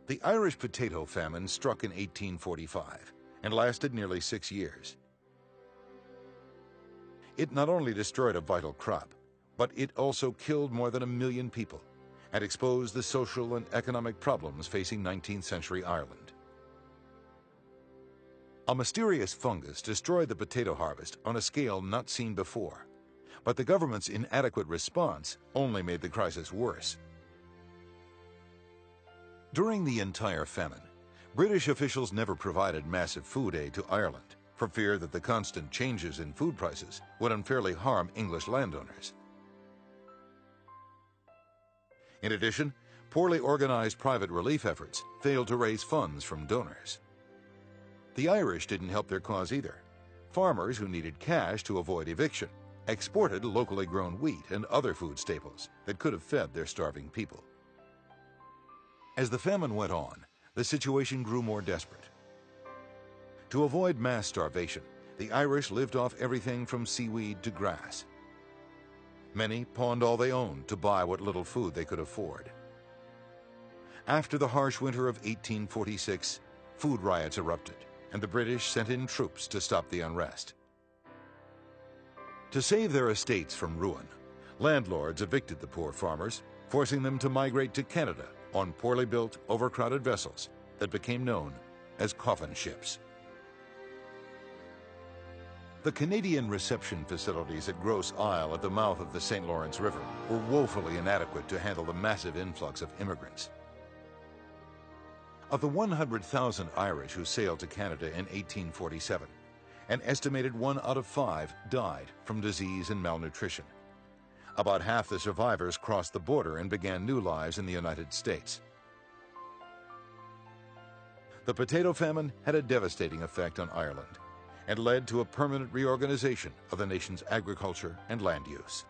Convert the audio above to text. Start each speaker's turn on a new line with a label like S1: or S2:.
S1: The Irish potato famine struck in 1845 and lasted nearly 6 years. It not only destroyed a vital crop, but it also killed more than 1 million people and exposed the social and economic problems facing 19th century Ireland. A mysterious fungus destroyed the potato harvest on a scale not seen before, but the government's inadequate response only made the crisis worse. During the entire famine, British officials never provided massive food aid to Ireland for fear that the constant changes in food prices would unfairly harm English landowners. In addition, poorly organized private relief efforts failed to raise funds from donors. The Irish didn't help their cause either. Farmers who needed cash to avoid eviction exported locally grown wheat and other food staples that could have fed their starving people. As the famine went on, the situation grew more desperate. To avoid mass starvation, the Irish lived off everything from seaweed to grass. Many pawned all they owned to buy what little food they could afford. After the harsh winter of 1846, food riots erupted, and the British sent in troops to stop the unrest. To save their estates from ruin, landlords evicted the poor farmers, forcing them to migrate to Canada on poorly built, overcrowded vessels that became known as coffin ships. The Canadian reception facilities at Grosse Isle at the mouth of the St. Lawrence River were woefully inadequate to handle the massive influx of immigrants. Of the 100,000 Irish who sailed to Canada in 1847, an estimated 1 out of 5 died from disease and malnutrition. About half the survivors crossed the border and began new lives in the United States. The potato famine had a devastating effect on Ireland and led to a permanent reorganization of the nation's agriculture and land use.